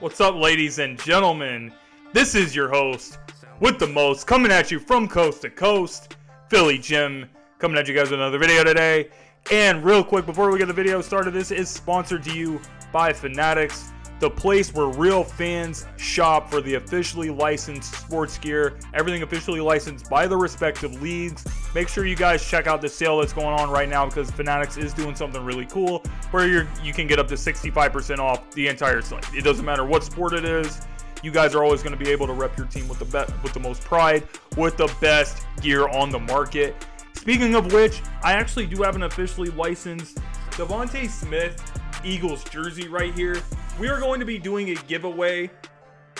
What's up, ladies and gentlemen? This is your host with the most, coming at you from coast to coast, Philly Jim, coming at you guys with another video today. And real quick, before we get the video started, this is sponsored to you by Fanatics, the place where real fans shop for the officially licensed sports gear, everything officially licensed by the respective leagues. Make sure you guys check out the sale that's going on right now, because Fanatics is doing something really cool where you can get up to 65% off the entire site. It doesn't matter what sport it is. You guys are always going to be able to rep your team with the most pride, with the best gear on the market. Speaking of which, I actually do have an officially licensed Devontae Smith Eagles jersey right here. We are going to be doing a giveaway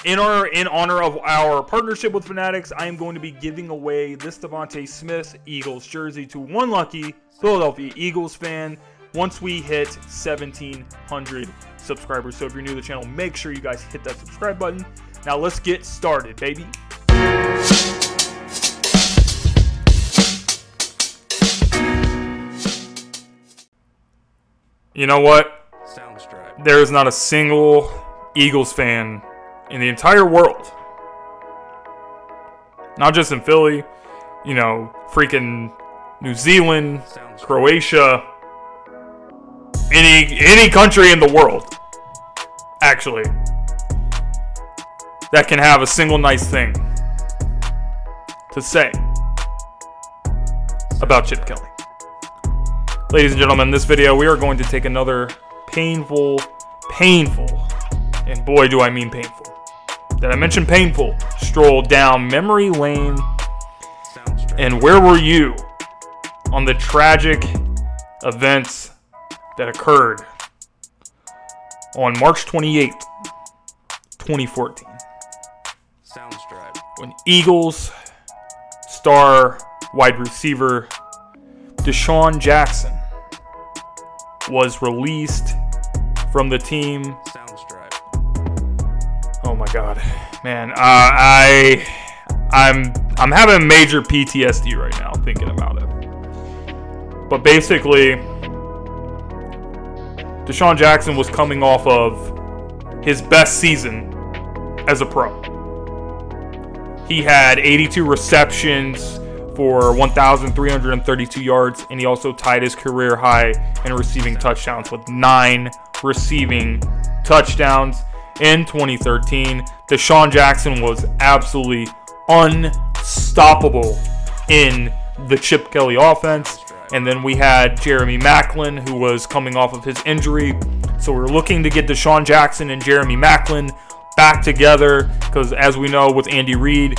in honor of our partnership with Fanatics. I am going to be giving away this Devontae Smith Eagles jersey to one lucky Philadelphia Eagles fan once we hit 1,700 subscribers. So if you're new to the channel, make sure you guys hit that subscribe button. Now let's get started, baby. You know what? There is not a single Eagles fan in the entire world, not just in Philly, freaking New Zealand, Croatia, any country in the world, actually, that can have a single nice thing to say about Chip Kelly. Ladies and gentlemen, in this video, we are going to take another painful, and boy do I mean painful. Did I mention painful? Stroll down memory lane. And where were you on the tragic events that occurred on March 28th, 2014? When Eagles star wide receiver DeSean Jackson was released from the team. Oh my God, man! I'm having major PTSD right now thinking about it. But basically, DeSean Jackson was coming off of his best season as a pro. He had 82 receptions for 1,332 yards, and he also tied his career high in receiving touchdowns with 9 receiving touchdowns. In 2013, DeSean Jackson was absolutely unstoppable in the Chip Kelly offense. And then we had Jeremy Maclin, who was coming off of his injury. So we're looking to get DeSean Jackson and Jeremy Maclin back together, because as we know with Andy Reid,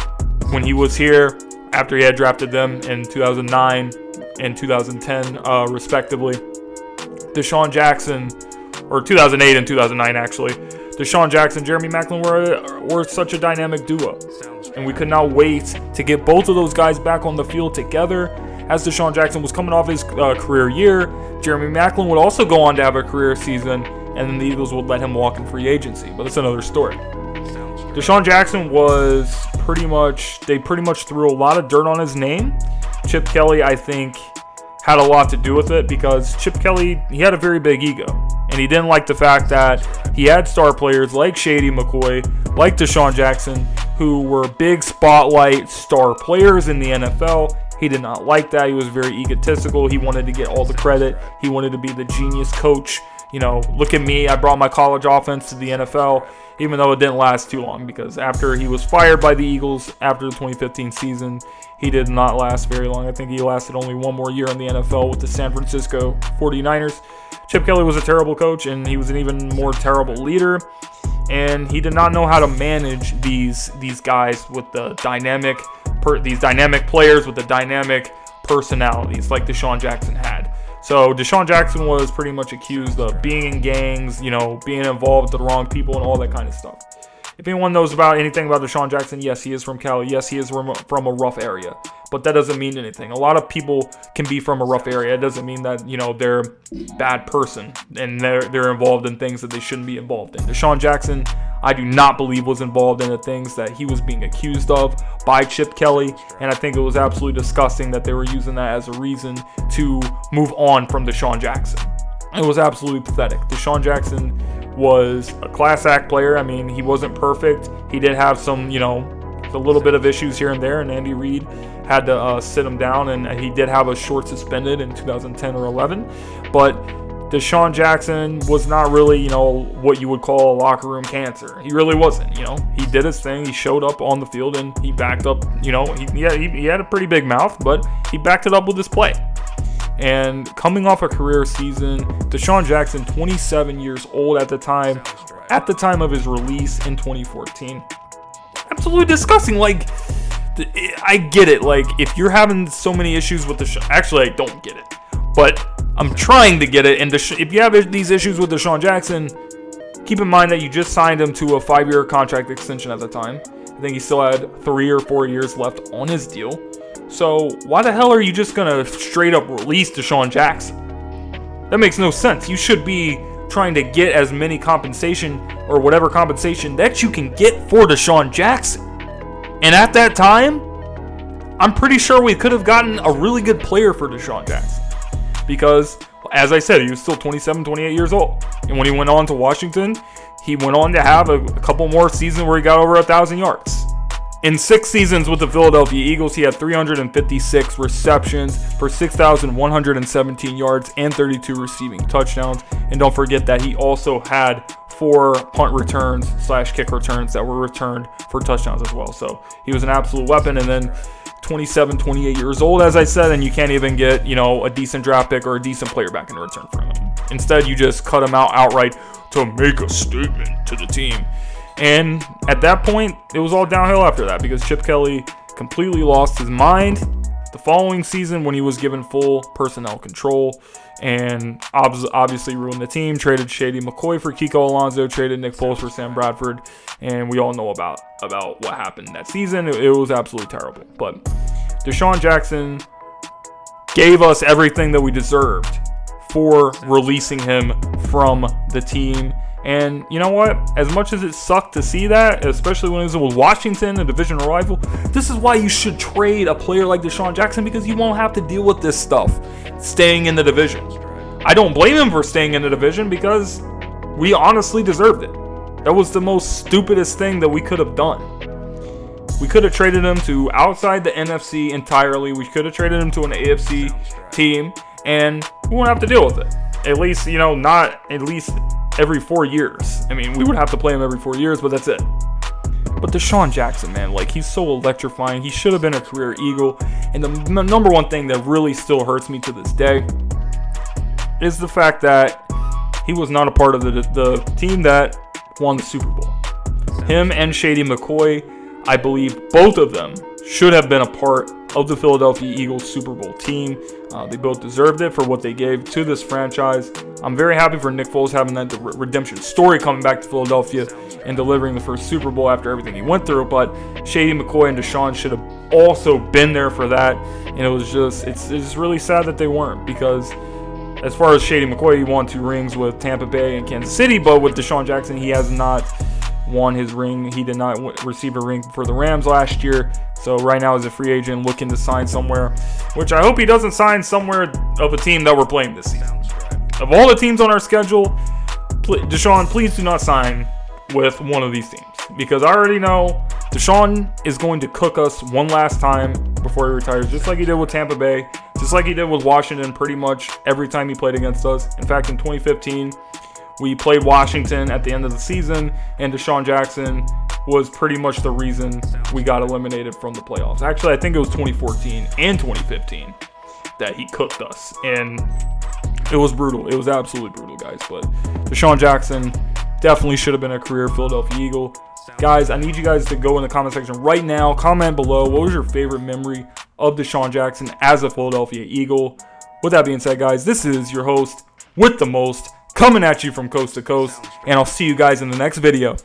when he was here, after he had drafted them in 2009 and 2010, respectively, DeSean Jackson, or 2008 and 2009 actually, DeSean Jackson, Jeremy Maclin were such a dynamic duo. And we could not wait to get both of those guys back on the field together. As DeSean Jackson was coming off his career year, Jeremy Maclin would also go on to have a career season, and then the Eagles would let him walk in free agency. But that's another story. DeSean Jackson was pretty much threw a lot of dirt on his name. Chip Kelly, I think, had a lot to do with it, because Chip Kelly, he had a very big ego. And he didn't like the fact that he had star players like Shady McCoy, like DeSean Jackson, who were big spotlight star players in the NFL. He did not like that. He was very egotistical. He wanted to get all the credit. He wanted to be the genius coach. Look at me. I brought my college offense to the NFL, even though it didn't last too long, because after he was fired by the Eagles after the 2015 season, he did not last very long. I think he lasted only one more year in the NFL with the San Francisco 49ers. Chip Kelly was a terrible coach, and he was an even more terrible leader. And he did not know how to manage these guys with the dynamic players with the dynamic personalities like DeSean Jackson had. So DeSean Jackson was pretty much accused of being in gangs, being involved with the wrong people and all that kind of stuff. If anyone knows anything about DeSean Jackson, yes, he is from Cali. Yes, he is from a rough area. But that doesn't mean anything. A lot of people can be from a rough area. It doesn't mean that, they're a bad person and they're involved in things that they shouldn't be involved in. DeSean Jackson, I do not believe was involved in the things that he was being accused of by Chip Kelly. And I think it was absolutely disgusting that they were using that as a reason to move on from DeSean Jackson. It was absolutely pathetic. DeSean Jackson was a class act player. I mean, he wasn't perfect. He did have some, a little bit of issues here and there, and Andy Reid had to sit him down, and he did have a short suspended in 2010 or 11. But DeSean Jackson was not really, what you would call a locker room cancer. He really wasn't, He did his thing. He showed up on the field, and he backed up, he had a pretty big mouth, but he backed it up with his play. And coming off a career season, DeSean Jackson, 27 years old at the time of his release in 2014. Absolutely disgusting. Like, I get it. Like, if you're having so many issues with actually, I don't get it. But I'm trying to get it. And if you have these issues with DeSean Jackson, keep in mind that you just signed him to a 5-year contract extension at the time. I think he still had 3 or 4 years left on his deal. So why the hell are you just going to straight up release DeSean Jackson? That makes no sense. You should be trying to get as many compensation or whatever compensation that you can get for DeSean Jackson. And at that time, I'm pretty sure we could have gotten a really good player for DeSean Jackson. Because, as I said, he was still 27, 28 years old. And when he went on to Washington, he went on to have a couple more seasons where he got over 1,000 yards. In 6 seasons with the Philadelphia Eagles, he had 356 receptions for 6,117 yards and 32 receiving touchdowns. And don't forget that he also had 4 punt returns / kick returns that were returned for touchdowns as well. So he was an absolute weapon. And then 27, 28 years old, as I said, and you can't even get, a decent draft pick or a decent player back in return from him. Instead, you just cut him out outright to make a statement to the team. And at that point, it was all downhill after that because Chip Kelly completely lost his mind the following season when he was given full personnel control and obviously ruined the team, traded Shady McCoy for Kiko Alonso, traded Nick Foles for Sam Bradford, and we all know about what happened that season. It was absolutely terrible. But DeSean Jackson gave us everything that we deserved for releasing him from the team. And you know what? As much as it sucked to see that, especially when it was with Washington, a divisional rival, this is why you should trade a player like DeSean Jackson, because you won't have to deal with this stuff staying in the division. I don't blame him for staying in the division because we honestly deserved it. That was the most stupidest thing that we could have done. We could have traded him to outside the NFC entirely. We could have traded him to an AFC team, and we won't have to deal with it. At least, not at least every 4 years. I mean, we would have to play him every 4 years, but that's it. But DeSean Jackson, man, he's so electrifying. He should have been a career Eagle. And the number one thing that really still hurts me to this day is the fact that he was not a part of the team that won the Super Bowl. Him and Shady McCoy, I believe both of them should have been a part of the Philadelphia Eagles Super Bowl team. They both deserved it for what they gave to this franchise. I'm very happy for Nick Foles having that redemption story, coming back to Philadelphia and delivering the first Super Bowl after everything he went through. But Shady McCoy and DeSean should have also been there for that. And it's really sad that they weren't, because as far as Shady McCoy, he won 2 rings with Tampa Bay and Kansas City. But with DeSean Jackson, he has not won his ring. He did not receive a ring for the Rams last year. So right now, he's a free agent looking to sign somewhere, which I hope he doesn't sign somewhere of a team that we're playing this season. Of all the teams on our schedule, DeSean, please do not sign with one of these teams, because I already know DeSean is going to cook us one last time before he retires, just like he did with Tampa Bay, just like he did with Washington pretty much every time he played against us. In fact, in 2015, we played Washington at the end of the season, and DeSean Jackson was pretty much the reason we got eliminated from the playoffs. Actually, I think it was 2014 and 2015 that he cooked us, and it was brutal. It was absolutely brutal, guys. But DeSean Jackson definitely should have been a career Philadelphia Eagle. Guys, I need you guys to go in the comment section right now. Comment below, what was your favorite memory of DeSean Jackson as a Philadelphia Eagle? With that being said, guys, this is your host with the most, coming at you from coast to coast, and I'll see you guys in the next video.